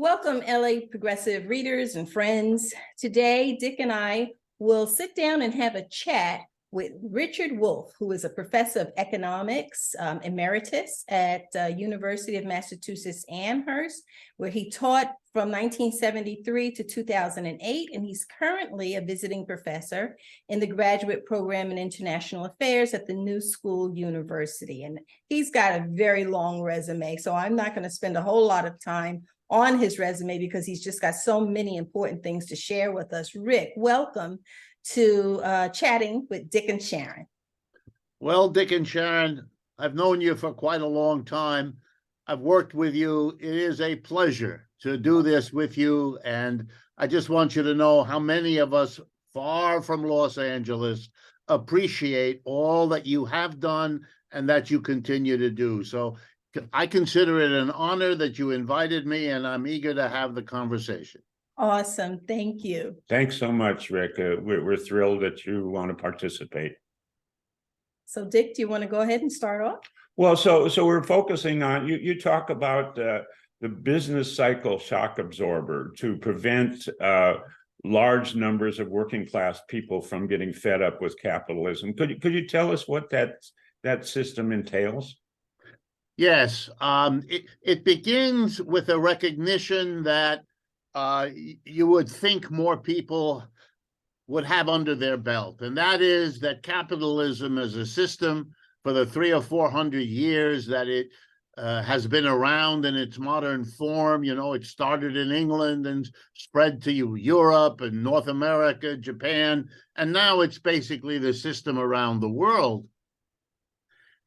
Welcome, LA Progressive readers and friends. Today, Dick and I will sit down and have a chat with Richard Wolff, who is a professor of economics emeritus at University of Massachusetts Amherst, where he taught from 1973 to 2008, and he's currently a visiting professor in the graduate program in international affairs at the New School University. And he's got a very long resume, so I'm not going to spend a whole lot of time on his resume because he's just got so many important things to share with us. Rick, welcome to Chatting with Dick and Sharon. Well, Dick and Sharon, I've known you for quite a long time. I've worked with you. It is a pleasure to do this with you. And I just want you to know how many of us far from Los Angeles appreciate all that you have done and that you continue to do. So I consider it an honor that you invited me, and I'm eager to have the conversation. Awesome. Thank you. Thanks so much, Rick. We're thrilled that you want to participate. So, Dick, do you want to go ahead and start off? Well, so we're focusing on, you talk about the business cycle shock absorber to prevent large numbers of working class people from getting fed up with capitalism. Could you tell us what that system entails? Yes, it begins with a recognition that you would think more people would have under their belt, and that is that capitalism as a system for the 300 or 400 years that it has been around in its modern form. You know, it started in England and spread to Europe and North America, Japan, and now it's basically the system around the world.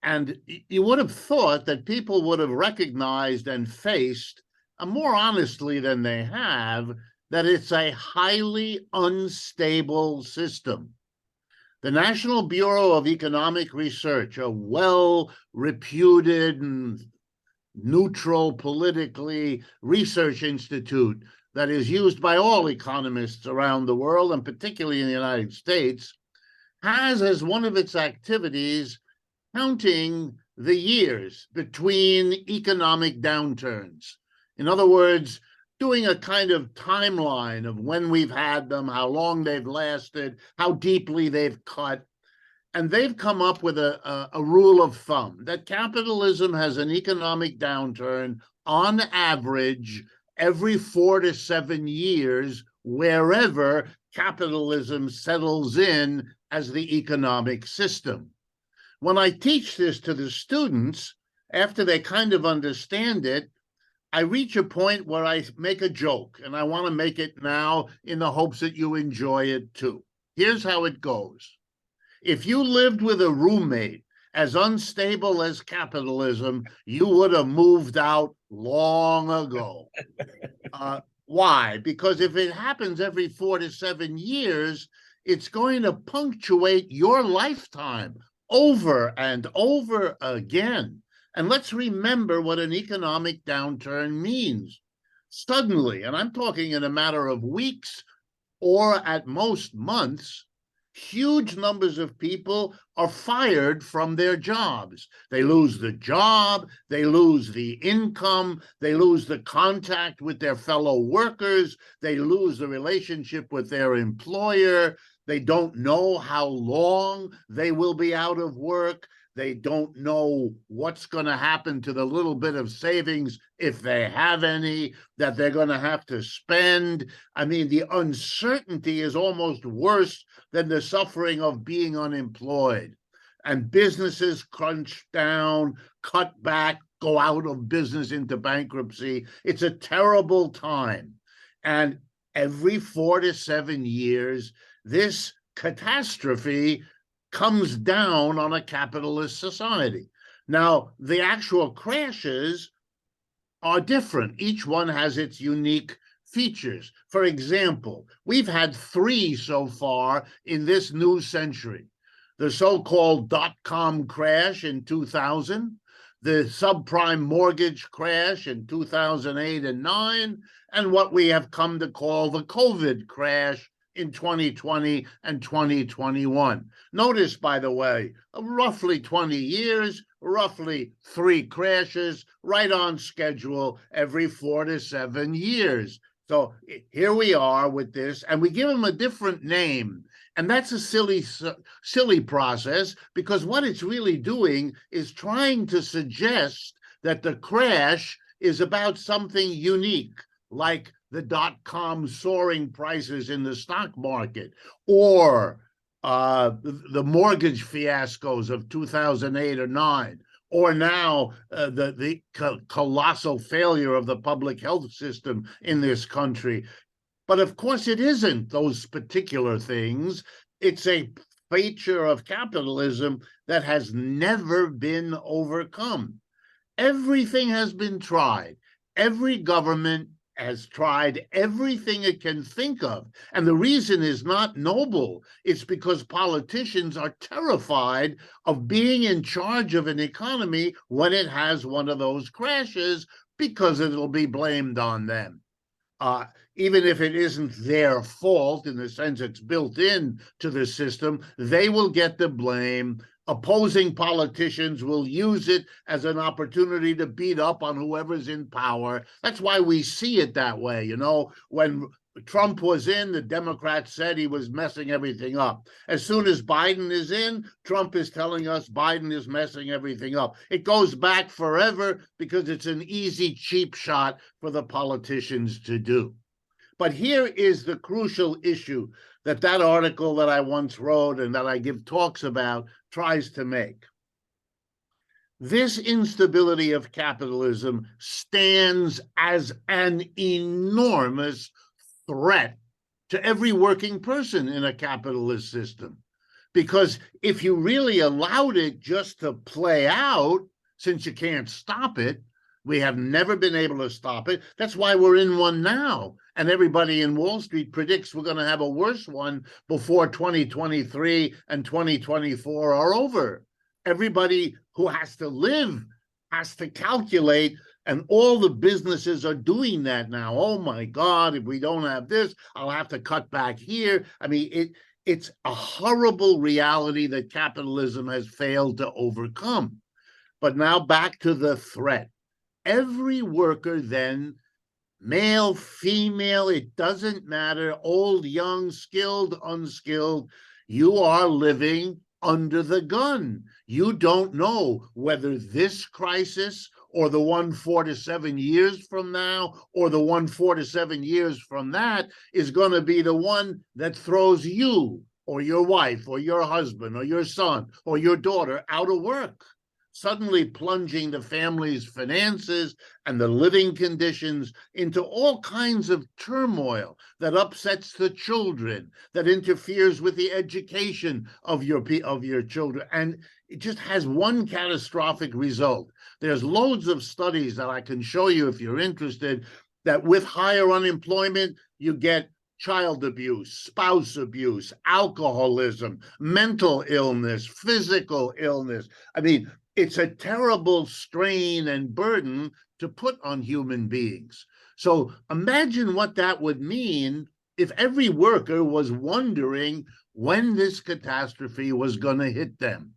And you would have thought that people would have recognized and faced, more honestly than they have, that it's a highly unstable system. The National Bureau of Economic Research, a well-reputed and neutral politically research institute that is used by all economists around the world, and particularly in the United States, has as one of its activities counting the years between economic downturns. In other words, doing a kind of timeline of when we've had them, how long they've lasted, how deeply they've cut. And they've come up with a rule of thumb that capitalism has an economic downturn on average every 4 to 7 years, wherever capitalism settles in as the economic system. When I teach this to the students, after they kind of understand it, I reach a point where I make a joke, and I want to make it now in the hopes that you enjoy it too. Here's how it goes. If you lived with a roommate as unstable as capitalism, you would have moved out long ago. Why? Because if it happens every 4 to 7 years, it's going to punctuate your lifetime over and over again. And let's remember what an economic downturn means. Suddenly, and I'm talking in a matter of weeks or at most months, huge numbers of people are fired from their jobs. They lose the job, they lose the income, they lose the contact with their fellow workers, they lose the relationship with their employer. They don't know how long they will be out of work. They don't know what's going to happen to the little bit of savings, if they have any, that they're going to have to spend. I mean, the uncertainty is almost worse than the suffering of being unemployed. And businesses crunch down, cut back, go out of business into bankruptcy. It's a terrible time. And every 4 to 7 years, this catastrophe comes down on a capitalist society. Now, the actual crashes are different. Each one has its unique features. For example, we've had 3 so far in this new century. The so-called dot-com crash in 2000, the subprime mortgage crash in 2008 and 9, and what we have come to call the COVID crash in 2020 and 2021. Notice, by the way, roughly 20 years, roughly 3 crashes, right on schedule every 4 to 7 years. So here we are with this, and we give them a different name. And that's a silly process, because what it's really doing is trying to suggest that the crash is about something unique, like the dot-com soaring prices in the stock market, or the mortgage fiascos of 2008 or 9, or now the colossal failure of the public health system in this country. But of course, it isn't those particular things. It's a feature of capitalism that has never been overcome. Everything has been tried. Every government has tried everything it can think of. And the reason is not noble. It's because politicians are terrified of being in charge of an economy when it has one of those crashes, because it'll be blamed on them. Even if it isn't their fault, in the sense it's built in to the system, they will get the blame. Opposing politicians will use it as an opportunity to beat up on whoever's in power. That's why we see it that way. You know, when Trump was in, the Democrats said he was messing everything up. As soon as Biden is in, Trump is telling us Biden is messing everything up. It goes back forever because it's an easy, cheap shot for the politicians to do. But here is the crucial issue that article that I once wrote and that I give talks about tries to make. This instability of capitalism stands as an enormous threat to every working person in a capitalist system. Because if you really allowed it just to play out, since you can't stop it, we have never been able to stop it. That's why we're in one now. And everybody in Wall Street predicts we're going to have a worse one before 2023 and 2024 are over. Everybody who has to live has to calculate, and all the businesses are doing that now. Oh my God, if we don't have this, I'll have to cut back here. I mean, it's a horrible reality that capitalism has failed to overcome. But now back to the threat. Every worker then, male, female, it doesn't matter, old, young, skilled, unskilled, you are living under the gun. You don't know whether this crisis or the one 4 to 7 years from now, or the one 4 to 7 years from that is going to be the one that throws you or your wife or your husband or your son or your daughter out of work, suddenly plunging the family's finances and the living conditions into all kinds of turmoil that upsets the children, that interferes with the education of your children. And it just has one catastrophic result. There's loads of studies that I can show you if you're interested, that with higher unemployment, you get child abuse, spouse abuse, alcoholism, mental illness, physical illness. I mean, it's a terrible strain and burden to put on human beings. So imagine what that would mean if every worker was wondering when this catastrophe was going to hit them.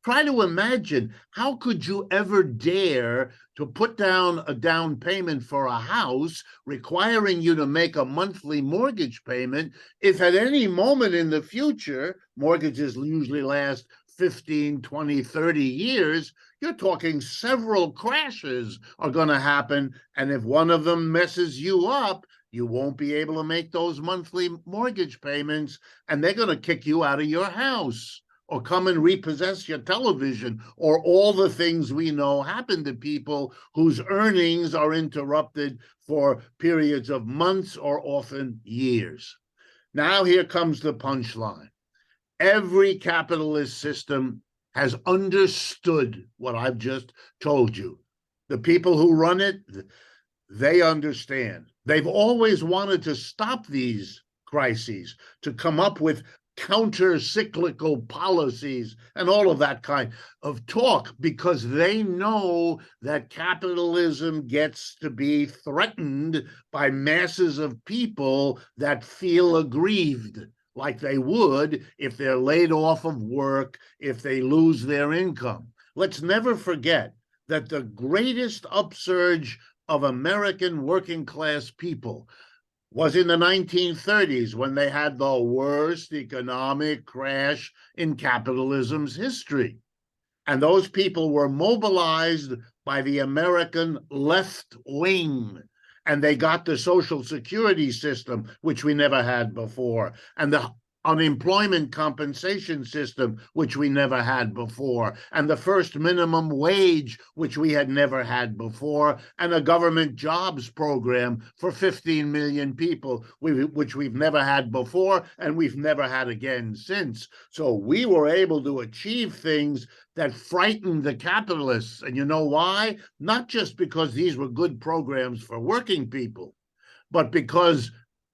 Try to imagine, how could you ever dare to put down a down payment for a house requiring you to make a monthly mortgage payment if at any moment in the future, mortgages usually last 15, 20, 30 years, you're talking several crashes are going to happen. And if one of them messes you up, you won't be able to make those monthly mortgage payments, and they're going to kick you out of your house or come and repossess your television, or all the things we know happen to people whose earnings are interrupted for periods of months or often years. Now here comes the punchline. Every capitalist system has understood what I've just told you. The people who run it, they understand. They've always wanted to stop these crises, to come up with counter-cyclical policies and all of that kind of talk, because they know that capitalism gets to be threatened by masses of people that feel aggrieved, like they would if they're laid off of work, if they lose their income. Let's never forget that the greatest upsurge of American working class people was in the 1930s, when they had the worst economic crash in capitalism's history. And those people were mobilized by the American left wing. And they got the Social Security system, which we never had before, and the unemployment compensation system, which we never had before, and the first minimum wage, which we had never had before, and a government jobs program for 15 million people, which we've never had before, and we've never had again since. So we were able to achieve things that frightened the capitalists. And you know why? Not just because these were good programs for working people, but because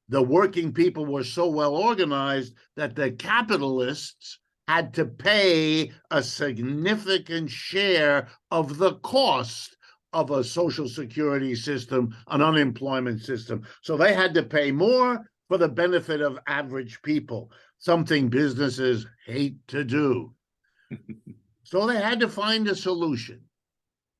the working people were so well organized that the capitalists had to pay a significant share of the cost of a social security system, an unemployment system. So they had to pay more for the benefit of average people, something businesses hate to do. So they had to find a solution.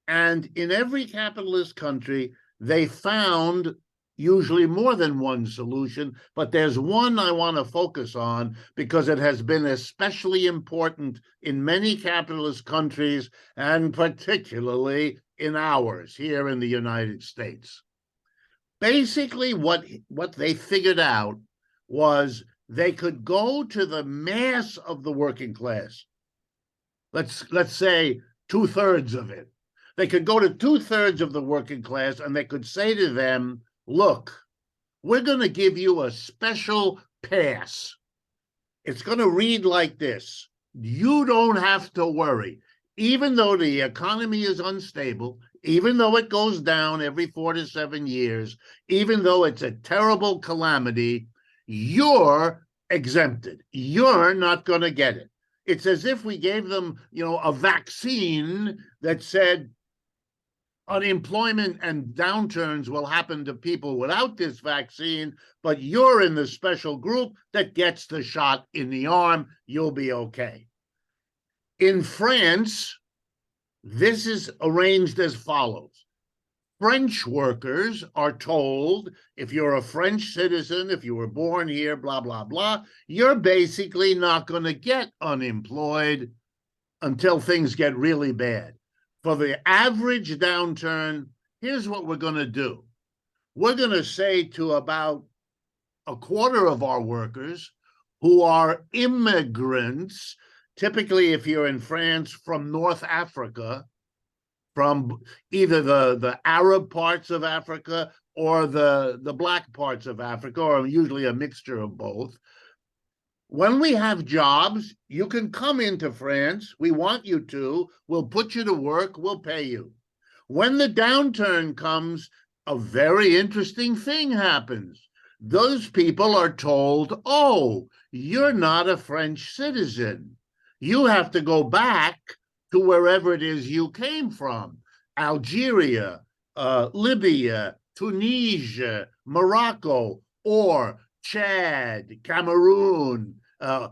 And in every capitalist country, they found usually more than one solution, but there's one I want to focus on because it has been especially important in many capitalist countries, and particularly in ours here in the United States. Basically, what they figured out was they could go to the mass of the working class. Let's say 2/3 of it. They could go to 2/3 of the working class, and they could say to them, look, we're going to give you a special pass. It's going to read like this. You don't have to worry. Even though the economy is unstable, even though it goes down every 4 to 7 years, even though it's a terrible calamity, you're exempted. You're not going to get it. It's as if we gave them, a vaccine that said, unemployment and downturns will happen to people without this vaccine, but you're in the special group that gets the shot in the arm. You'll be okay. In France, this is arranged as follows. French workers are told, if you're a French citizen, if you were born here, blah, blah, blah, you're basically not going to get unemployed until things get really bad. For the average downturn, here's what we're going to do. We're going to say to about a quarter of our workers who are immigrants, typically if you're in France, from North Africa, from either the Arab parts of Africa or the black parts of Africa, or usually a mixture of both. When we have jobs, you can come into France. We want you to. We'll put you to work. We'll pay you. When the downturn comes, a very interesting thing happens. Those people are told, oh, you're not a French citizen. You have to go back to wherever it is you came from. Algeria, Libya, Tunisia, Morocco, or Chad, Cameroon,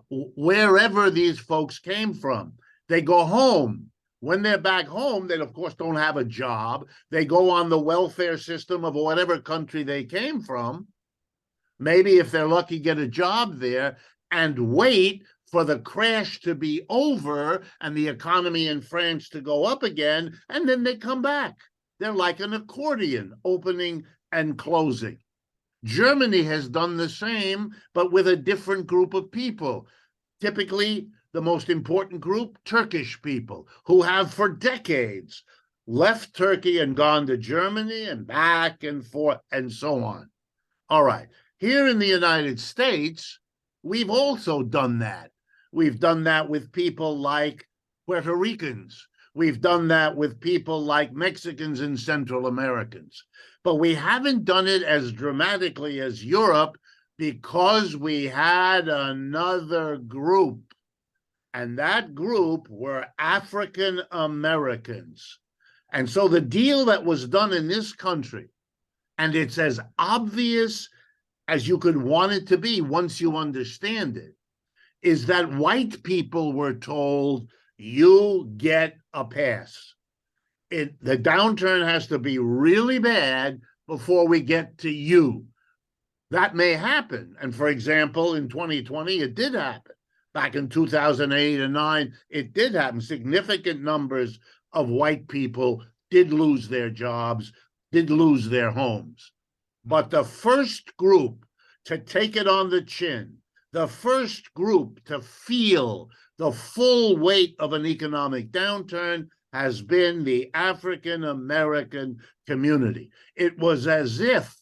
wherever these folks came from. They go home. When they're back home, they, of course, don't have a job. They go on the welfare system of whatever country they came from. Maybe, if they're lucky, get a job there and wait for the crash to be over and the economy in France to go up again, and then they come back. They're like an accordion, opening and closing. Germany has done the same, but with a different group of people. Typically, the most important group, Turkish people, who have for decades left Turkey and gone to Germany and back and forth and so on. All right. Here in the United States, we've also done that. We've done that with people like Puerto Ricans. We've done that with people like Mexicans and Central Americans. But we haven't done it as dramatically as Europe, because we had another group, and that group were African Americans. And so the deal that was done in this country, and it's as obvious as you could want it to be once you understand it, is that white people were told, you get a pass. The downturn has to be really bad before we get to you. That may happen. And for example, in 2020, it did happen. Back in 2008 and 9, it did happen. Significant numbers of white people did lose their jobs, did lose their homes. But the first group to take it on the chin, the first group to feel the full weight of an economic downturn has been the African American community. It was as if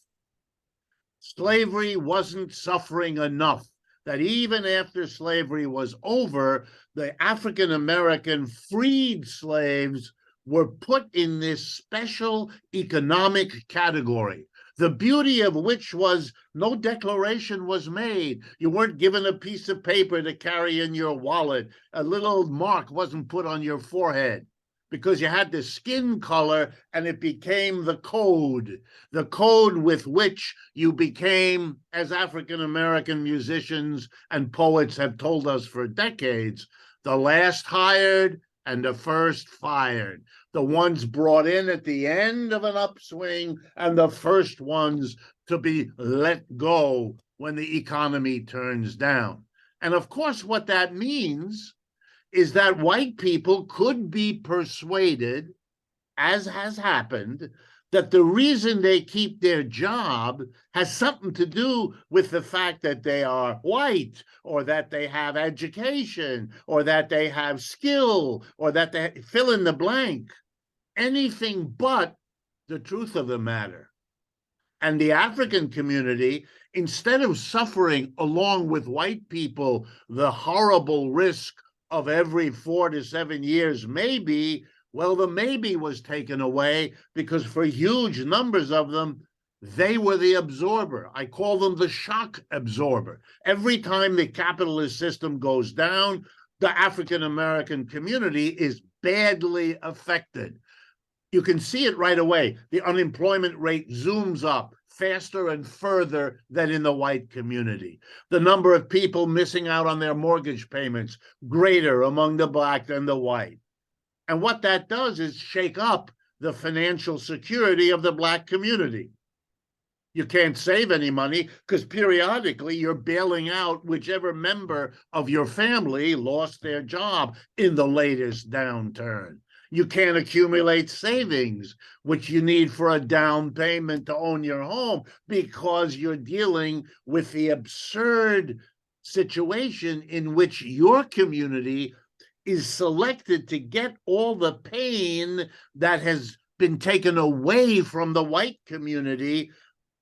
slavery wasn't suffering enough, that even after slavery was over, the African American freed slaves were put in this special economic category, the beauty of which was no declaration was made. You weren't given a piece of paper to carry in your wallet. A little mark wasn't put on your forehead, because you had the skin color, and it became the code with which you became, as African-American musicians and poets have told us for decades, the last hired and the first fired, the ones brought in at the end of an upswing and the first ones to be let go when the economy turns down. And of course, what that means is that white people could be persuaded, as has happened, that the reason they keep their job has something to do with the fact that they are white, or that they have education, or that they have skill, or that they fill in the blank. Anything but the truth of the matter. And the African community, instead of suffering along with white people the horrible risk of every 4 to 7 years, maybe, well, the maybe was taken away, because for huge numbers of them, they were the absorber. I call them the shock absorber. Every time the capitalist system goes down, the African American community is badly affected. You can see it right away. The unemployment rate zooms up faster and further than in the white community. The number of people missing out on their mortgage payments, greater among the black than the white. And what that does is shake up the financial security of the black community. You can't save any money because periodically you're bailing out whichever member of your family lost their job in the latest downturn. You can't accumulate savings, which you need for a down payment to own your home, because you're dealing with the absurd situation in which your community is selected to get all the pain that has been taken away from the white community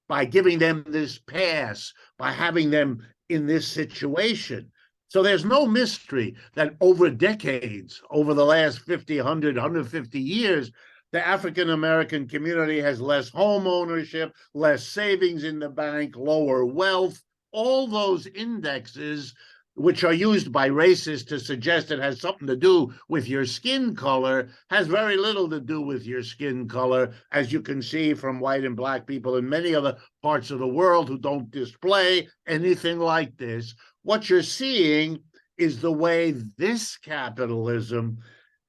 by giving them this pass, by having them in this situation. So there's no mystery that over decades, over the last 50, 100, 150 years, the African American community has less home ownership, less savings in the bank, lower wealth. All those indexes, which are used by racists to suggest it has something to do with your skin color, has very little to do with your skin color, as you can see from white and black people in many other parts of the world who don't display anything like this. What you're seeing is the way this capitalism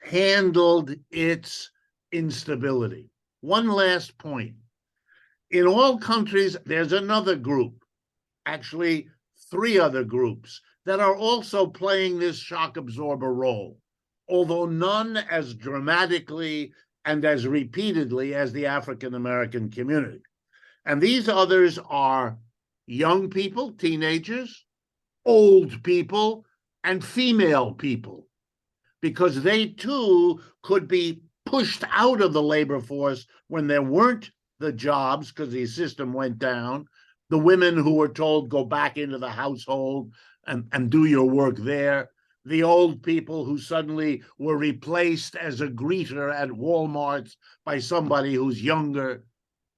handled its instability. One last point. In all countries, there's another group, actually 3 other groups, that are also playing this shock absorber role, although none as dramatically and as repeatedly as the African American community. And these others are young people, teenagers, old people, and female people, because they too could be pushed out of the labor force when there weren't the jobs because the system went down. The women who were told, go back into the household and do your work there. The old people who suddenly were replaced as a greeter at Walmart by somebody who's younger.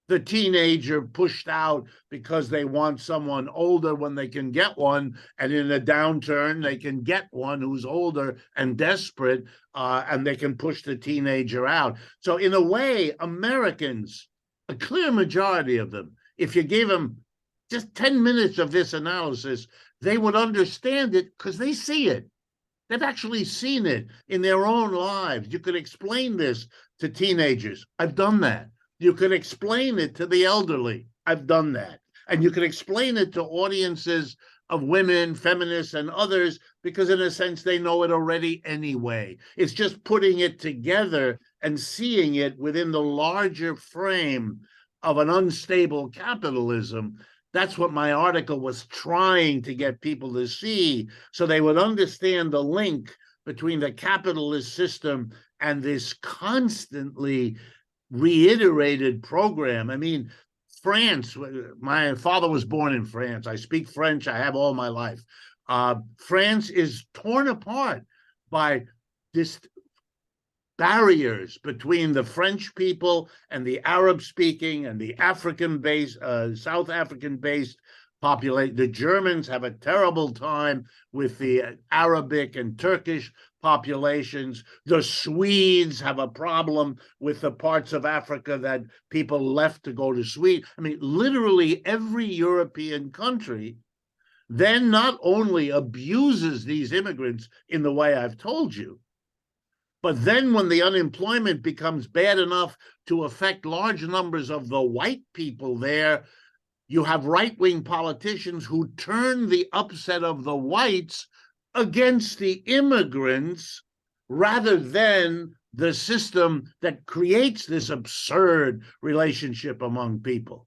the teenager pushed out because they want someone older when they can get one, and in a downturn they can get one who's older and desperate, and they can push the teenager out. So in a way, Americans, a clear majority of them, if you gave them just 10 minutes of this analysis, they would understand it because they see it. They've actually seen it in their own lives. You could explain this to teenagers. I've done that. You could explain it to the elderly. I've done that. And you could explain it to audiences of women, feminists, and others, because in a sense, they know it already anyway. It's just putting it together and seeing it within the larger frame of an unstable capitalism. That's what my article was trying to get people to see, so they would understand the link between the capitalist system and this constantly reiterated program. I mean, France, my father was born in France. I speak French. I have all my life. France is torn apart by this barriers between the French people and the Arab-speaking and the African-based, South African-based population. The Germans have a terrible time with the Arabic and Turkish populations. The Swedes have a problem with the parts of Africa that people left to go to Sweden. I mean, literally every European country then not only abuses these immigrants in the way I've told you, but then when the unemployment becomes bad enough to affect large numbers of the white people there, you have right-wing politicians who turn the upset of the whites against the immigrants rather than the system that creates this absurd relationship among people.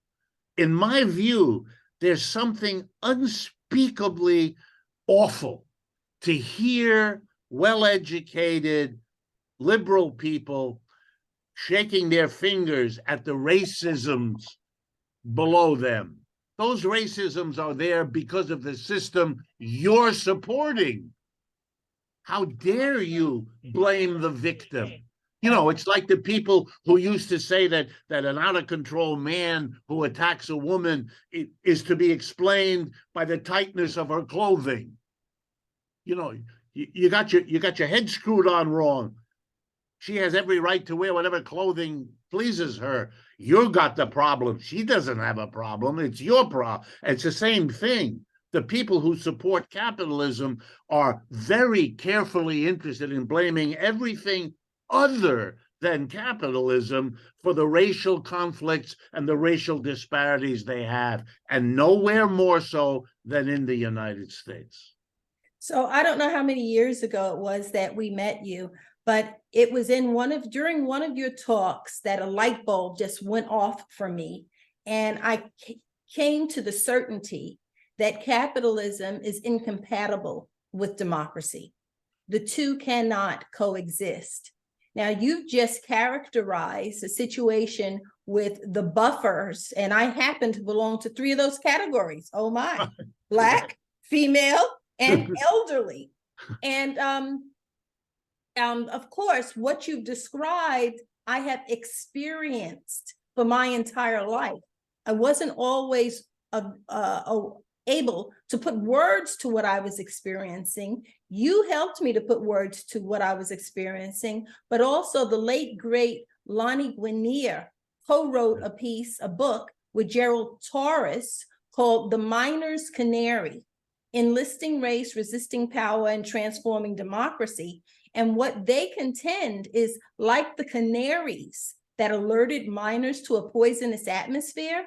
In my view, there's something unspeakably awful to hear well-educated, liberal people shaking their fingers at the racisms below them. Those racisms are there because of the system you're supporting. How dare you blame the victim? You know, it's like the people who used to say that an out-of-control man who attacks a woman is to be explained by the tightness of her clothing. You know, you got your head screwed on wrong. She has every right to wear whatever clothing pleases her. You got the problem. She doesn't have a problem. It's your problem. It's the same thing. The people who support capitalism are very carefully interested in blaming everything other than capitalism for the racial conflicts and the racial disparities they have, and nowhere more so than in the United States. So I don't know how many years ago it was that we met you, but it was in during one of your talks that a light bulb just went off for me. And I came to the certainty that capitalism is incompatible with democracy. The two cannot coexist. Now, you've just characterized a situation with the buffers, and I happen to belong to three of those categories. Oh my, Black, female, and elderly. And of course, what you've described, I have experienced for my entire life. I wasn't always able to put words to what I was experiencing. You helped me to put words to what I was experiencing, but also the late, great Lonnie Guinier co-wrote a book with Gerald Torres called The Miner's Canary: Enlisting Race, Resisting Power, and Transforming Democracy. And what they contend is, like the canaries that alerted miners to a poisonous atmosphere,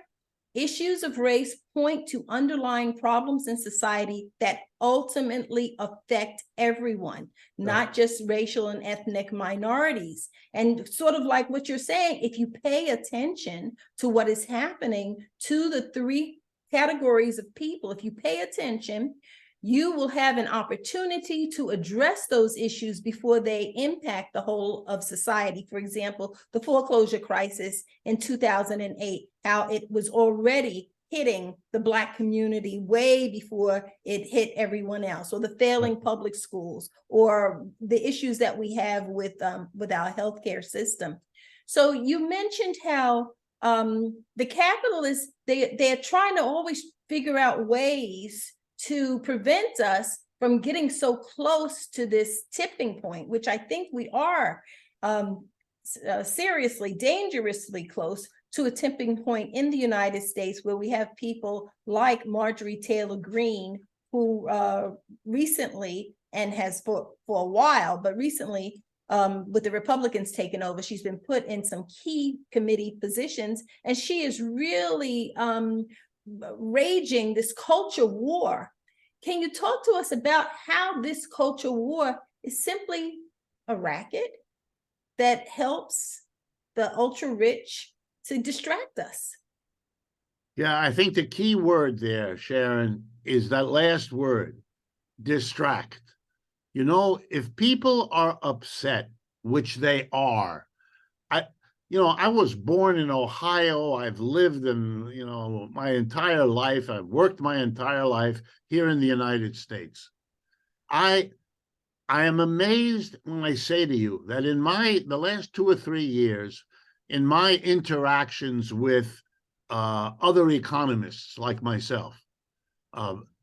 issues of race point to underlying problems in society that ultimately affect everyone, not just racial and ethnic minorities. And sort of like what you're saying, if you pay attention to what is happening to the three categories of people, if you pay attention, you will have an opportunity to address those issues before they impact the whole of society. For example, the foreclosure crisis in 2008, how it was already hitting the Black community way before it hit everyone else, or the failing public schools, or the issues that we have with our healthcare system. So you mentioned how the capitalists, they're trying to always figure out ways to prevent us from getting so close to this tipping point, which I think we are seriously, dangerously close to a tipping point in the United States, where we have people like Marjorie Taylor Greene, who recently, and has for a while, but recently, with the Republicans taking over, she's been put in some key committee positions, and she is really raging this culture war. Can you talk to us about how this culture war is simply a racket that helps the ultra rich to distract us? Yeah, I think the key word there, Sharon, is that last word, distract. You know, if people are upset, which they are, I was born in Ohio. I've lived in, my entire life. I've worked my entire life here in the United States. I am amazed when I say to you that in the last 2 or 3 years, in my interactions with other economists like myself,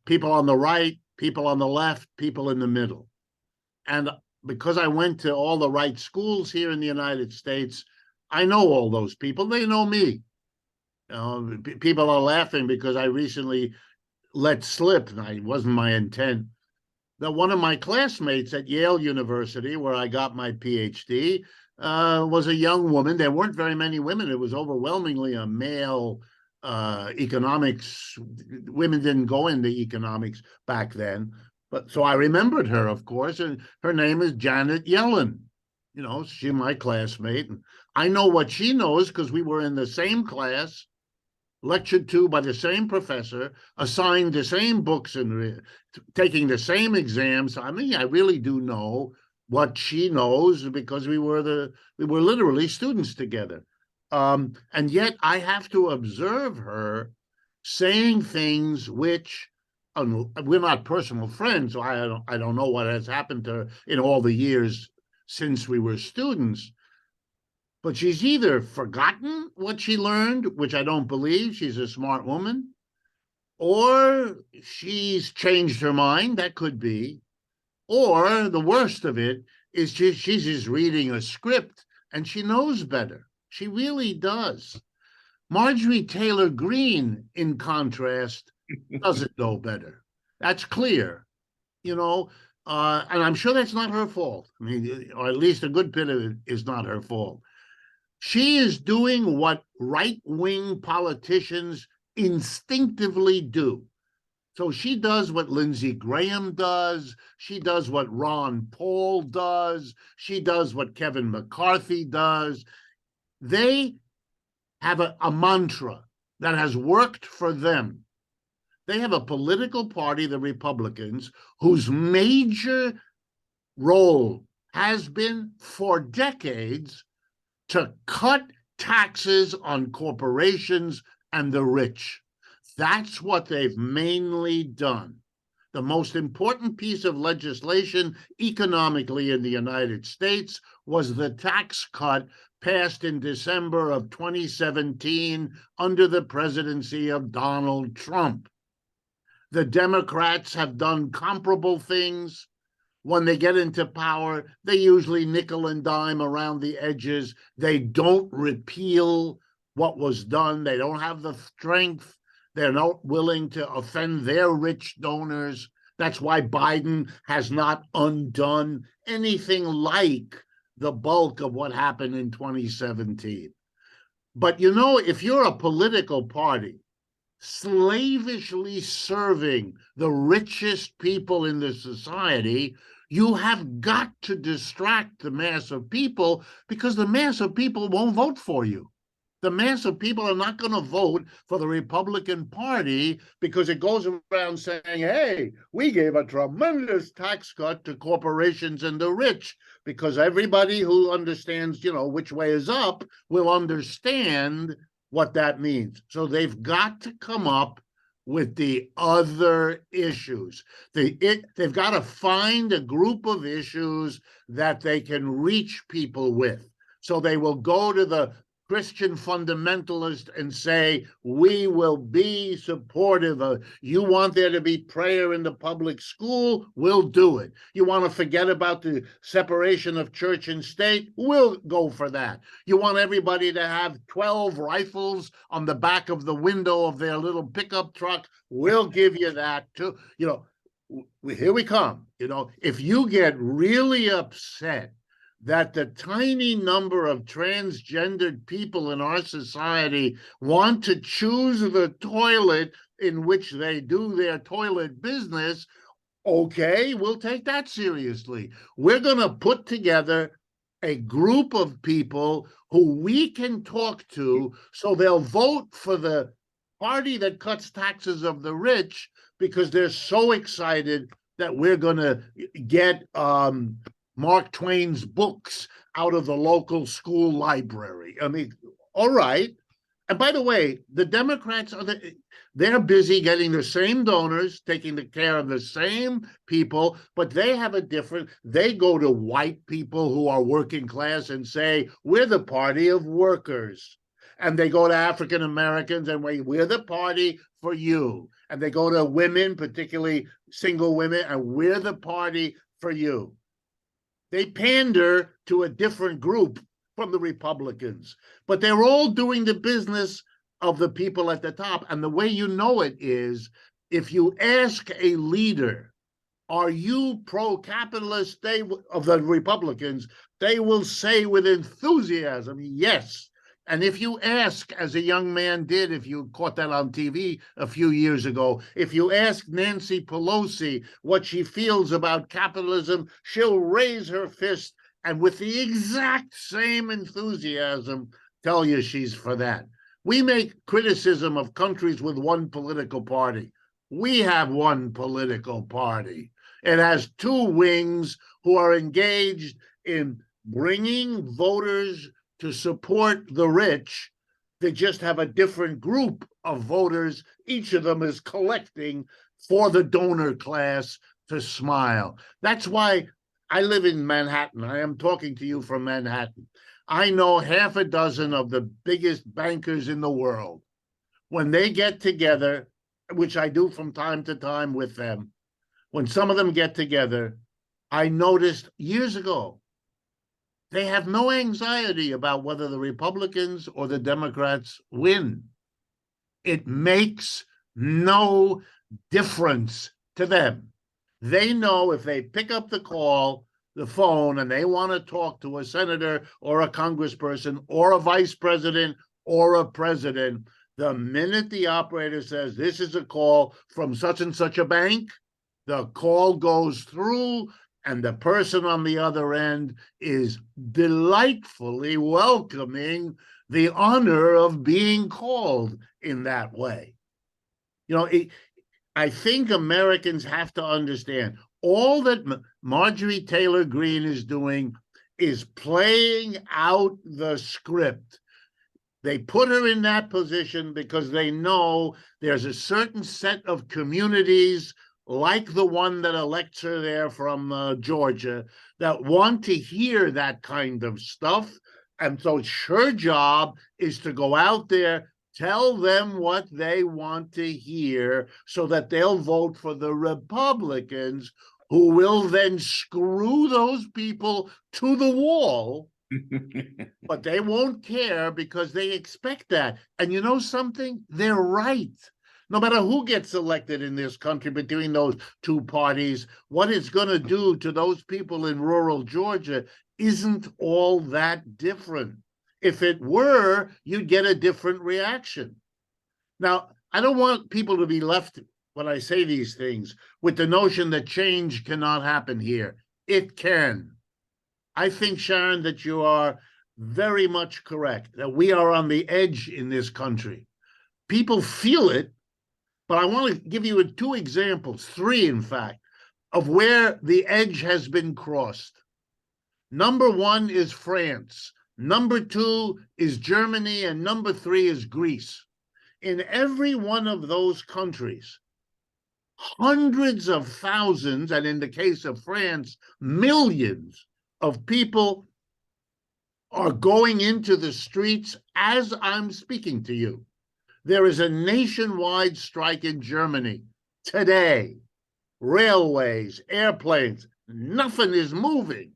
people on the right, people on the left, people in the middle, and because I went to all the right schools here in the United States, I know all those people. They know me. People are laughing because I recently let slip, and it wasn't my intent, that one of my classmates at Yale University, where I got my PhD, was a young woman. There weren't very many women. It was overwhelmingly a male economics. Women didn't go into economics back then. But so I remembered her, of course, and her name is Janet Yellen. She's my classmate. And I know what she knows because we were in the same class, lectured to by the same professor, assigned the same books and taking the same exams. I mean, I really do know what she knows because we were literally students together. And yet I have to observe her saying things which, we're not personal friends, so I don't know what has happened to her in all the years since we were students. But she's either forgotten what she learned, which I don't believe, she's a smart woman, or she's changed her mind, that could be, or the worst of it is she's just reading a script and she knows better. She really does. Marjorie Taylor Greene, in contrast, doesn't know better. That's clear, and I'm sure that's not her fault. I mean, or at least a good bit of it is not her fault. She is doing what right-wing politicians instinctively do. So she does what Lindsey Graham does. She does what Ron Paul does. She does what Kevin McCarthy does. They have a mantra that has worked for them. They have a political party, the Republicans, whose major role has been for decades to cut taxes on corporations and the rich. That's what they've mainly done. The most important piece of legislation economically in the United States was the tax cut passed in December of 2017 under the presidency of Donald Trump. The Democrats have done comparable things. When they get into power, they usually nickel and dime around the edges. They don't repeal what was done. They don't have the strength. They're not willing to offend their rich donors. That's why Biden has not undone anything like the bulk of what happened in 2017. But if you're a political party slavishly serving the richest people in the society, you have got to distract the mass of people, because the mass of people won't vote for you. The mass of people are not going to vote for the Republican Party because it goes around saying, hey, we gave a tremendous tax cut to corporations and the rich, because everybody who understands, which way is up will understand what that means. So they've got to come up with the other issues. They've got to find a group of issues that they can reach people with. So they will go to the Christian fundamentalist and say, we will be supportive of, you want there to be prayer in the public school, we'll do it. You want to forget about the separation of church and state, we'll go for that. You want everybody to have 12 rifles on the back of the window of their little pickup truck, we'll give you that too. Here we come. If you get really upset that the tiny number of transgendered people in our society want to choose the toilet in which they do their toilet business, okay, we'll take that seriously. We're going to put together a group of people who we can talk to so they'll vote for the party that cuts taxes of the rich because they're so excited that we're going to get Mark Twain's books out of the local school library. I mean, all right. And by the way, the Democrats they're busy getting the same donors, taking care of the same people, but they have they go to white people who are working class and say, we're the party of workers. And they go to African Americans and we're the party for you. And they go to women, particularly single women, and we're the party for you. They pander to a different group from the Republicans, but they're all doing the business of the people at the top. And the way you know it is, if you ask a leader, are you pro-capitalist of the Republicans, they will say with enthusiasm, yes. And if you ask, as a young man did, if you caught that on TV a few years ago, if you ask Nancy Pelosi what she feels about capitalism, she'll raise her fist and with the exact same enthusiasm tell you she's for that. We make criticism of countries with one political party. We have one political party. It has two wings who are engaged in bringing voters to support the rich. They just have a different group of voters. Each of them is collecting for the donor class to smile. That's why I live in Manhattan. I am talking to you from Manhattan. I know half a dozen of the biggest bankers in the world. When they get together, which I do from time to time with them, when some of them get together, I noticed years ago, they have no anxiety about whether the Republicans or the Democrats win. It makes no difference to them. They know if they pick up the phone, and they want to talk to a senator or a congressperson or a vice president or a president, the minute the operator says, this is a call from such and such a bank, the call goes through, and the person on the other end is delightfully welcoming the honor of being called in that way. I think Americans have to understand all that Marjorie Taylor Greene is doing is playing out the script. They put her in that position because they know there's a certain set of communities like the one that elects her there from Georgia, that want to hear that kind of stuff. And so her job is to go out there, tell them what they want to hear so that they'll vote for the Republicans, who will then screw those people to the wall. But they won't care because they expect that. And you know something? They're right. No matter who gets elected in this country between those two parties, what it's going to do to those people in rural Georgia isn't all that different. If it were, you'd get a different reaction. Now, I don't want people to be left, when I say these things, with the notion that change cannot happen here. It can. I think, Sharon, that you are very much correct, that we are on the edge in this country. People feel it. But I want to give you two examples, three, in fact, of where the edge has been crossed. Number one is France. Number two is Germany. And number three is Greece. In every one of those countries, hundreds of thousands, and in the case of France, millions of people are going into the streets as I'm speaking to you. There is a nationwide strike in Germany today. Railways, airplanes, nothing is moving.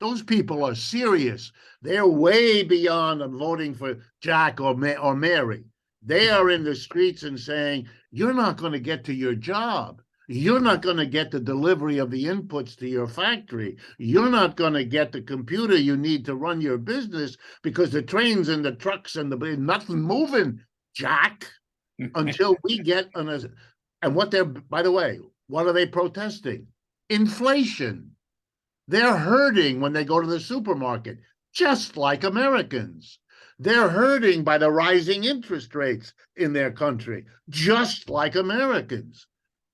Those people are serious. They're way beyond voting for Jack or Mary. They are in the streets and saying, you're not going to get to your job. You're not going to get the delivery of the inputs to your factory. You're not going to get the computer you need to run your business because the trains and the trucks and nothing moving, Jack, until we get and what they're, by the way, what are they protesting? Inflation. They're hurting when they go to the supermarket, just like Americans. They're hurting by the rising interest rates in their country, just like Americans.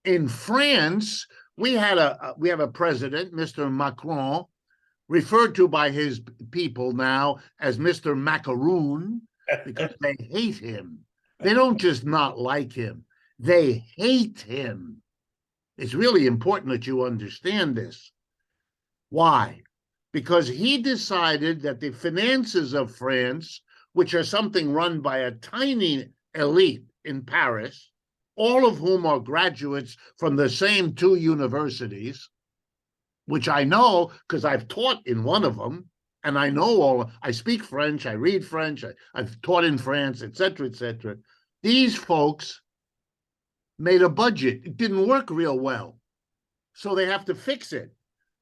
In France, we have a president, Mr. Macron, referred to by his people now as Mr. Macaroon, because they hate him. They don't just not like him, they hate him. It's really important that you understand this. Why? Because he decided that the finances of France, which are something run by a tiny elite in Paris, all of whom are graduates from the same two universities, which I know because I've taught in one of them, and I know I speak French, I read French, I've taught in France, etc., etc. These folks made a budget. It didn't work real well, so they have to fix it.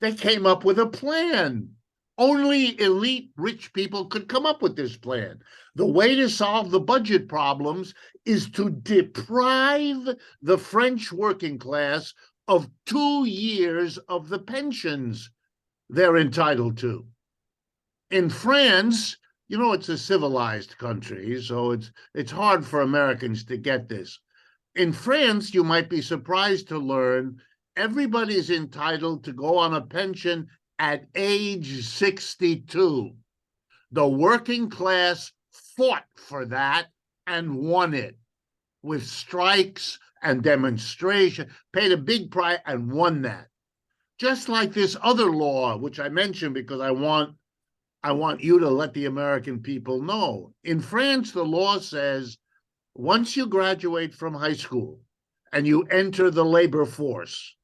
They came up with a plan. Only elite rich people could come up with this plan. The way to solve the budget problems is to deprive the French working class of 2 years of the pensions they're entitled to. In France, you know, it's a civilized country, so it's hard for Americans to get this. In France, you might be surprised to learn everybody's entitled to go on a pension at age 62. The working class fought for that and won it with strikes and demonstration, paid a big price and won that. Just like this other law, which I mentioned because I want you to let the American people know. In France, the law says once you graduate from high school and you enter the labor force,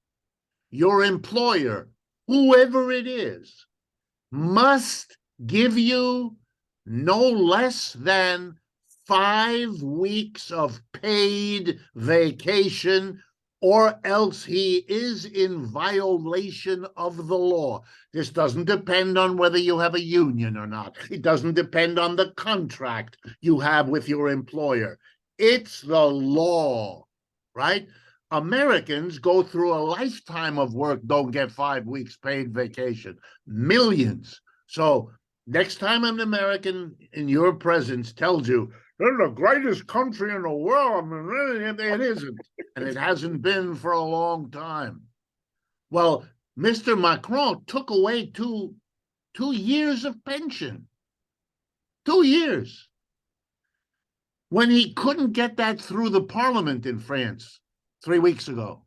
your employer, whoever it is, must give you no less than 5 weeks of paid vacation, or else he is in violation of the law. This doesn't depend on whether you have a union or not. It doesn't depend on the contract you have with your employer. It's the law, right? Americans go through a lifetime of work, don't get 5 weeks paid vacation. Millions. So next time an American in your presence tells you, they're the greatest country in the world, it isn't. And it hasn't been for a long time. Well, Mr. Macron took away two years of pension. 2 years. When he couldn't get that through the parliament in France 3 weeks ago.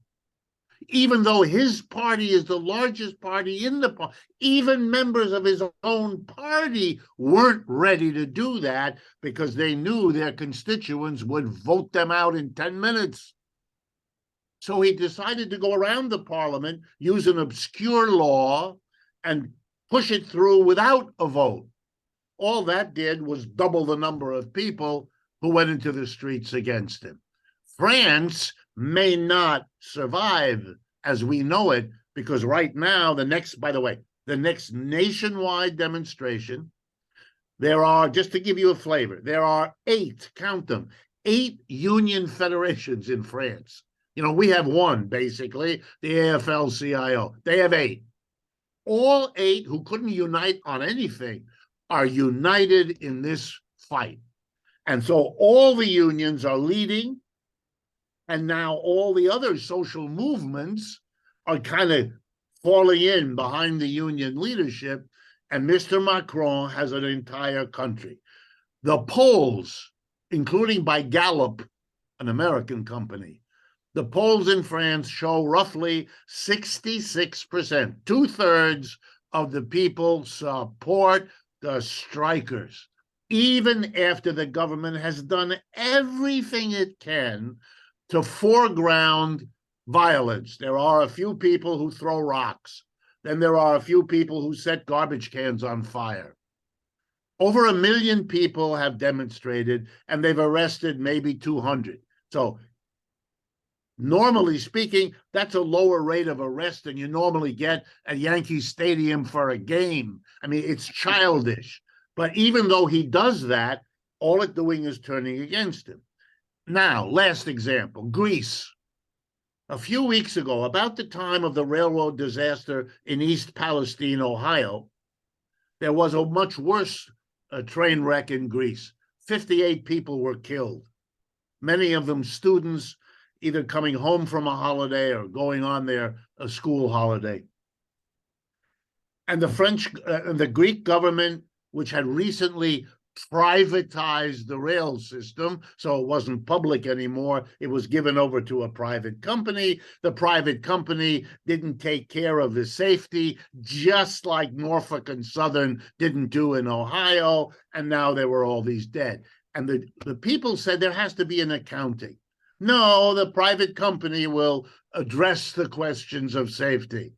Even though his party is the largest party in the party, even members of his own party weren't ready to do that because they knew their constituents would vote them out in 10 minutes. So he decided to go around the parliament, use an obscure law, and push it through without a vote. All that did was double the number of people who went into the streets against him. France may not survive as we know it, because right now, the next nationwide demonstration, there are, just to give you a flavor, there are 8, count them, 8 union federations in France. You know, we have one, basically, the AFL-CIO. They have 8. All 8 who couldn't unite on anything are united in this fight. And so all the unions are leading, and now all the other social movements are kind of falling in behind the union leadership, and Mr. Macron has an entire country. The polls, including by Gallup, an American company, the polls in France show roughly 66%, 2/3 of the people support the strikers, even after the government has done everything it can to foreground violence. There are a few people who throw rocks. Then there are a few people who set garbage cans on fire. Over 1 million people have demonstrated, and they've arrested maybe 200. So normally speaking, that's a lower rate of arrest than you normally get at Yankee Stadium for a game. I mean, it's childish. But even though he does that, all it's doing is turning against him. Now, last example, Greece. A few weeks ago, about the time of the railroad disaster in East Palestine, Ohio, there was a much worse train wreck in Greece. 58 people were killed, many of them students, either coming home from a holiday or going on their school holiday. And the Greek government, which had recently privatized the rail system, so it wasn't public anymore, it was given over to a private company. The private company didn't take care of the safety, just like Norfolk and Southern didn't do in Ohio, and now there were all these dead. And the people said there has to be an accounting. No, the private company will address the questions of safety.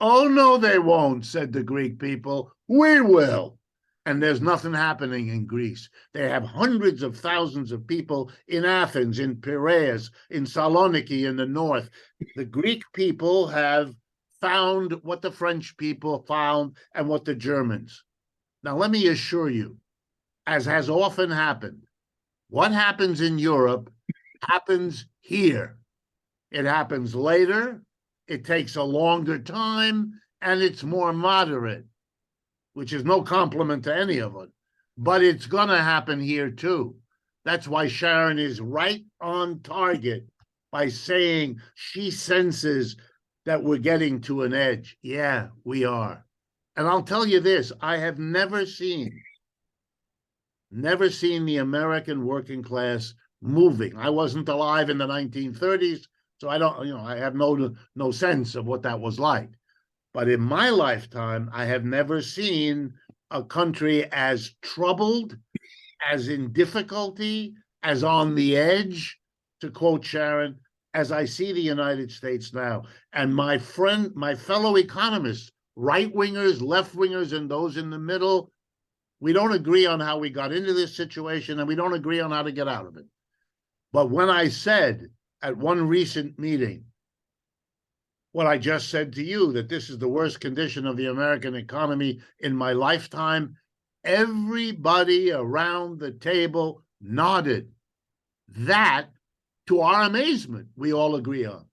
Oh, no, they won't, said the Greek people. We will. And there's nothing happening in Greece. They have hundreds of thousands of people in Athens, in Piraeus, in Saloniki in the north. The Greek people have found what the French people found and what the Germans. Now, let me assure you, as has often happened, what happens in Europe happens here. It happens later, it takes a longer time, and it's more moderate, which is no compliment to any of it, but it's going to happen here too. That's why Sharon is right on target by saying she senses that we're getting to an edge. Yeah, we are. And I'll tell you this, I have never seen the American working class moving. I wasn't alive in the 1930s, so I don't, I have no sense of what that was like. But in my lifetime, I have never seen a country as troubled, as in difficulty, as on the edge, to quote Sharon, as I see the United States now. And my fellow economists, right-wingers, left-wingers, and those in the middle, we don't agree on how we got into this situation, and we don't agree on how to get out of it. But when I said at one recent meeting, what I just said to you, that this is the worst condition of the American economy in my lifetime, everybody around the table nodded. That, to our amazement, we all agree on.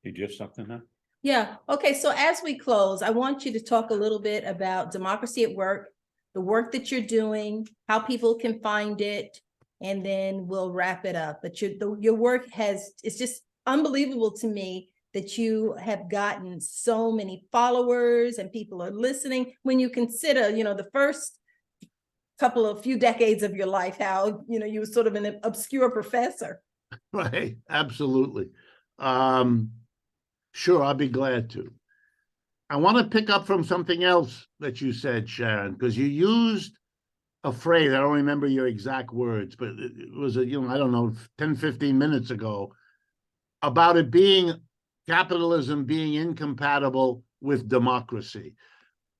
You just something now? Yeah. Okay. So as we close, I want you to talk a little bit about democracy at work, the work that you're doing, how people can find it, and then we'll wrap it up. But your work it's just unbelievable to me that you have gotten so many followers and people are listening. When you consider, the first few decades of your life, how, you were sort of an obscure professor. Right. Absolutely. Sure, I'll be glad to. I want to pick up from something else that you said, Sharon, because you used a phrase, I don't remember your exact words, but it was, I don't know, 10, 15 minutes ago, about it being capitalism being incompatible with democracy.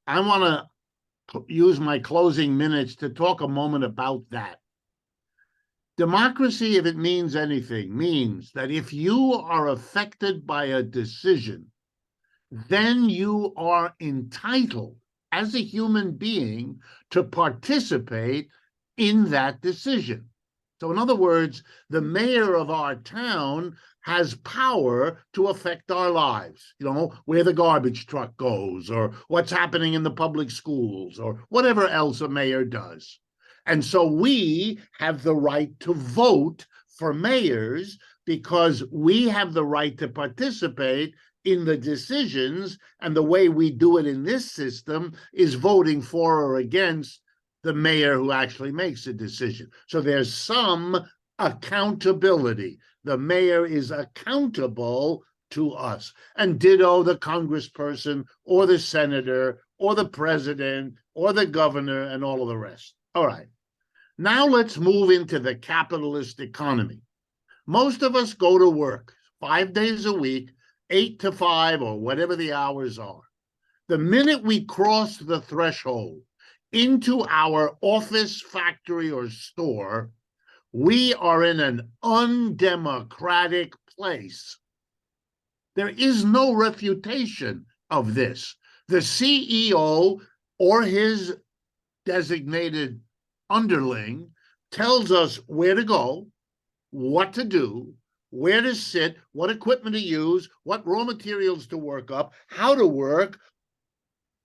I want to use my closing minutes to talk a moment about that. Democracy, if it means anything, means that if you are affected by a decision, then you are entitled as a human being to participate in that decision. So in other words, the mayor of our town has power to affect our lives, where the garbage truck goes or what's happening in the public schools or whatever else a mayor does. And so we have the right to vote for mayors because we have the right to participate in the decisions, and the way we do it in this system is voting for or against the mayor who actually makes a decision. So there's some accountability. The mayor is accountable to us, and ditto the congressperson or the senator or the president or the governor and all of the rest. All right. Now let's move into the capitalist economy. Most of us go to work 5 days a week, 8 to 5 or whatever the hours are. The minute we cross the threshold into our office, factory, or store, we are in an undemocratic place. There is no refutation of this. The CEO or his designated underling tells us where to go, what to do, where to sit, what equipment to use, what raw materials to work up, how to work,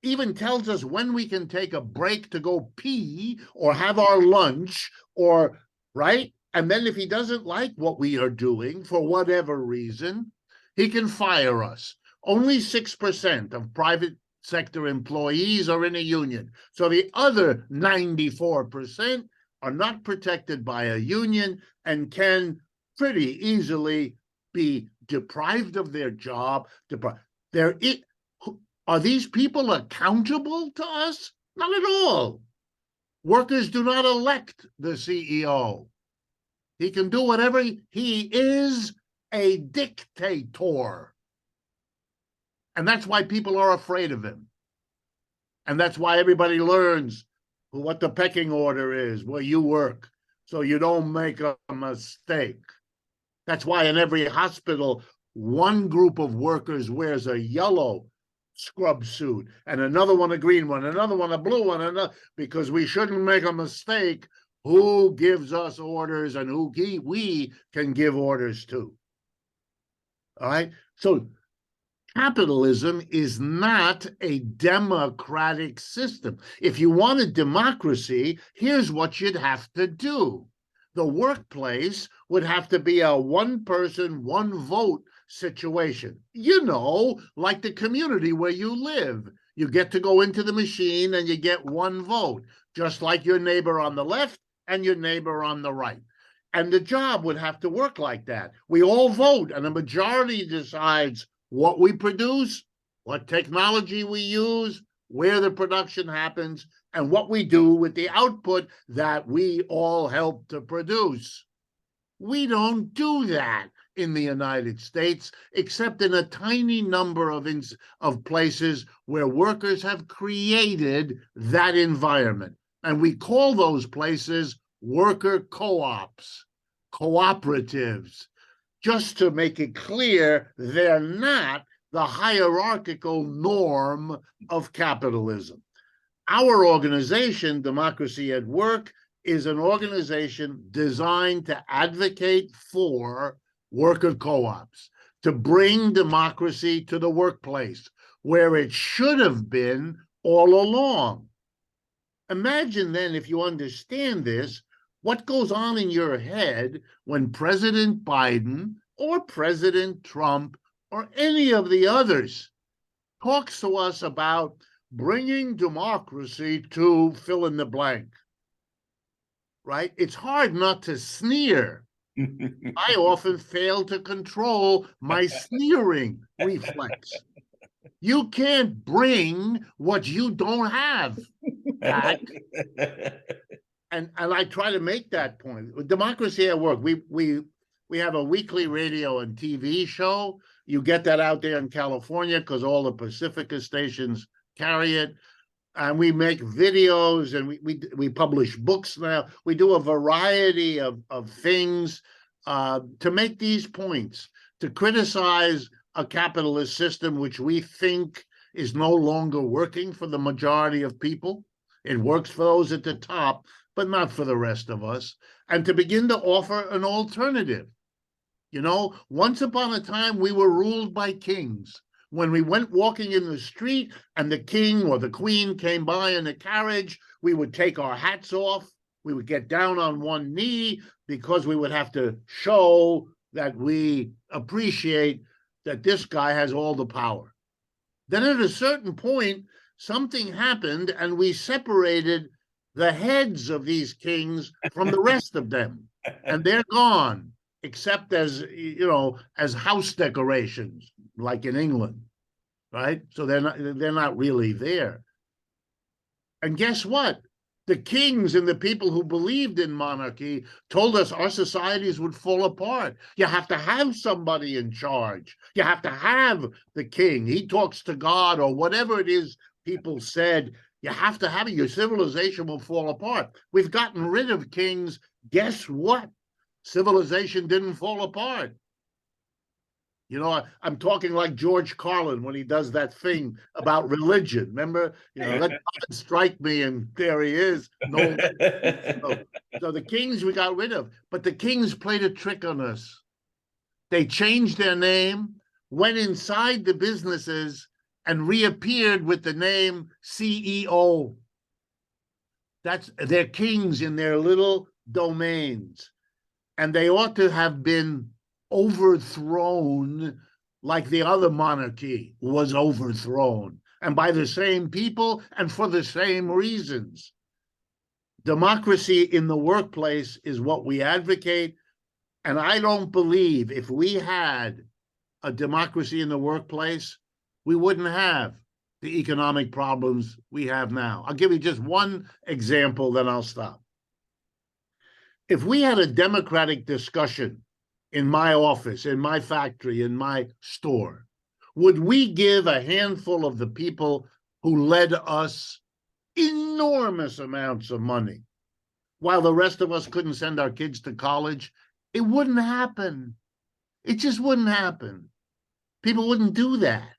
even tells us when we can take a break to go pee or have our lunch or, right? And then if he doesn't like what we are doing for whatever reason, he can fire us. Only 6% of private sector employees are in a union. So the other 94% are not protected by a union and can pretty easily be deprived of their job. Are these people accountable to us? Not at all. Workers do not elect the CEO. He can do whatever he is a dictator. And that's why people are afraid of him. And that's why everybody learns what the pecking order is, where you work, so you don't make a mistake. That's why in every hospital, one group of workers wears a yellow scrub suit and another one a green one, another one a blue one, because we shouldn't make a mistake who gives us orders and who we can give orders to. All right? So capitalism is not a democratic system. If you want a democracy, here's what you'd have to do. The workplace would have to be a one person, one vote situation. You know, like the community where you live. You get to go into the machine and you get one vote, just like your neighbor on the left and your neighbor on the right. And the job would have to work like that. We all vote and a majority decides what we produce, what technology we use, where the production happens, and what we do with the output that we all help to produce. We don't do that in the United States, except in a tiny number of places where workers have created that environment. And we call those places worker co-ops, cooperatives. Just to make it clear, they're not the hierarchical norm of capitalism. Our organization, Democracy at Work, is an organization designed to advocate for worker co-ops, to bring democracy to the workplace, where it should have been all along. Imagine then, if you understand this, what goes on in your head when President Biden or President Trump or any of the others talks to us about bringing democracy to fill in the blank, right? It's hard not to sneer. I often fail to control my sneering reflex. You can't bring what you don't have back. And I try to make that point. With Democracy at Work, we have a weekly radio and TV show. You get that out there in California because all the Pacifica stations carry it. And we make videos and we publish books now. We do a variety of things to make these points, to criticize a capitalist system which we think is no longer working for the majority of people. It works for those at the top, but not for the rest of us, and to begin to offer an alternative. You know, once upon a time, we were ruled by kings. When we went walking in the street and the king or the queen came by in a carriage, we would take our hats off. We would get down on one knee because we would have to show that we appreciate that this guy has all the power. Then at a certain point, something happened and we separated the heads of these kings from the rest of them, and they're gone, except as, you know, as house decorations, like in England, right? So they're not really there. And guess what? The kings and the people who believed in monarchy told us our societies would fall apart. You have to have somebody in charge. You have to have the king. He talks to God or whatever it is people said. You have to have it. Your civilization will fall apart. We've gotten rid of kings. Guess what? Civilization didn't fall apart. You know, I'm talking like George Carlin when he does that thing about religion. Remember, let God strike me, and there he is. No, so the kings we got rid of, but the kings played a trick on us. They changed their name, went inside the businesses, and reappeared with the name CEO. They're kings in their little domains, and they ought to have been overthrown like the other monarchy was overthrown, and by the same people and for the same reasons. Democracy in the workplace is what we advocate, and I don't believe if we had a democracy in the workplace, we wouldn't have the economic problems we have now. I'll give you just one example, then I'll stop. If we had a democratic discussion in my office, in my factory, in my store, would we give a handful of the people who led us enormous amounts of money while the rest of us couldn't send our kids to college? It wouldn't happen. It just wouldn't happen. People wouldn't do that.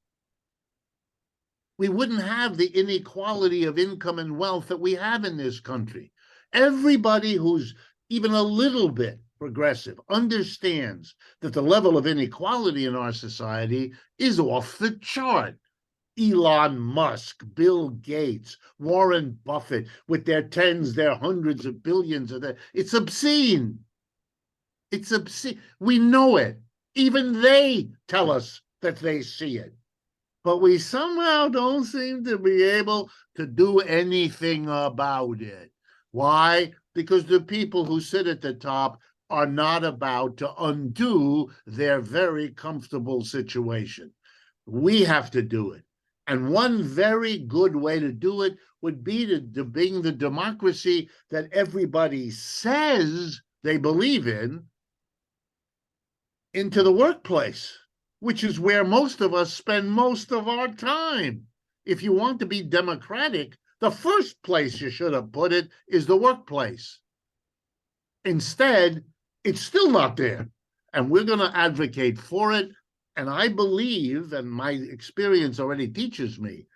We wouldn't have the inequality of income and wealth that we have in this country. Everybody who's even a little bit progressive understands that the level of inequality in our society is off the chart. Elon Musk, Bill Gates, Warren Buffett, with their tens, their hundreds of billions of that. It's obscene. It's obscene. We know it. Even they tell us that they see it. But we somehow don't seem to be able to do anything about it. Why? Because the people who sit at the top are not about to undo their very comfortable situation. We have to do it. And one very good way to do it would be to bring the democracy that everybody says they believe in into the workplace, which is where most of us spend most of our time. If you want to be democratic, the first place you should have put it is the workplace. Instead, it's still not there. And we're going to advocate for it. And I believe, and my experience already teaches me,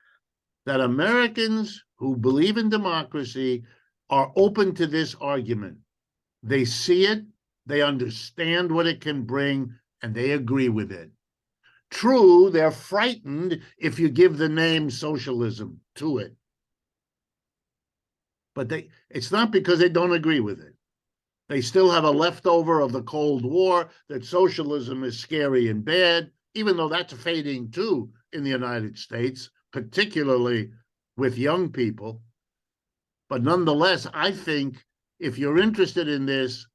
that Americans who believe in democracy are open to this argument. They see it, they understand what it can bring, and they agree with it. True, they're frightened if you give the name socialism to it. But it's not because they don't agree with it. They still have a leftover of the Cold War that socialism is scary and bad, even though that's fading too in the United States, particularly with young people. But nonetheless, I think if you're interested in this,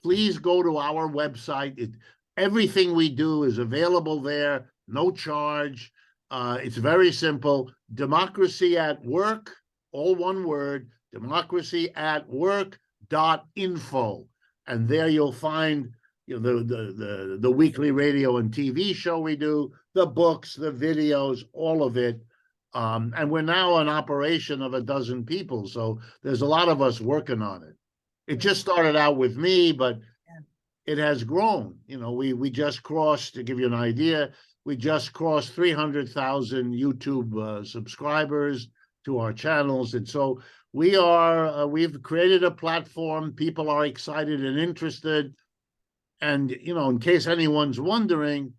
please go to our website. Everything we do is available there, no charge. It's very simple. Democracy at Work, all one word, democracyatwork.info. And there you'll find the weekly radio and TV show we do, the books, the videos, all of it. And we're now an operation of 12 people. So there's a lot of us working on it. It just started out with me, but it has grown. We just crossed, to give you an idea, we just crossed 300,000 YouTube subscribers to our channels. And so we've created a platform. People are excited and interested. And, in case anyone's wondering,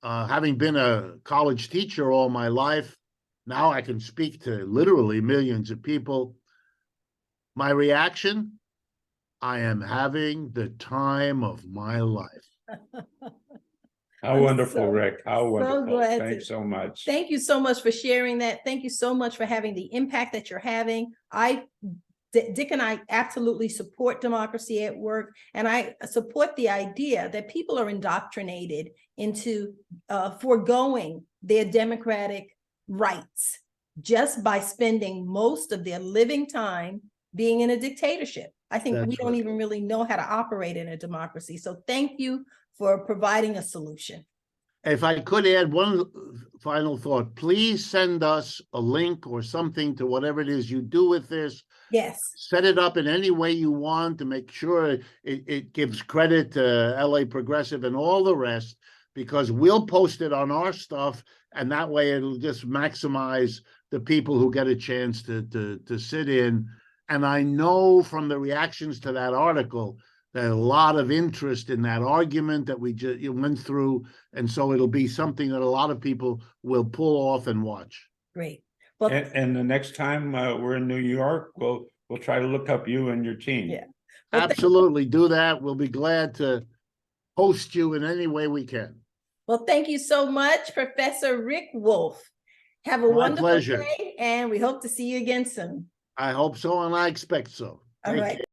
having been a college teacher all my life, now I can speak to literally millions of people. My reaction, I am having the time of my life. How wonderful, Rick. How wonderful. Glad Thanks so much. Thank you so much for sharing that. Thank you so much for having the impact that you're having. Dick and I absolutely support democracy at work, and I support the idea that people are indoctrinated into foregoing their democratic rights just by spending most of their living time being in a dictatorship. I think we That's don't right. even really know how to operate in a democracy. So thank you for providing a solution. If I could add one final thought, please send us a link or something to whatever it is you do with this. Yes. Set it up in any way you want to make sure it gives credit to LA Progressive and all the rest, because we'll post it on our stuff, and that way it'll just maximize the people who get a chance to sit in. And I know from the reactions to that article that a lot of interest in that argument that we just went through, and so it'll be something that a lot of people will pull off and watch. Great. Well, And the next time we're in New York, we'll try to look up you and your team. yeah. Well, Absolutely, do that. We'll be glad to host you in any way we can. well, thank you so much, Professor Rick Wolff. Have a My wonderful pleasure. day, and we hope to see you again soon. I hope so, and I expect so. All Take right. care.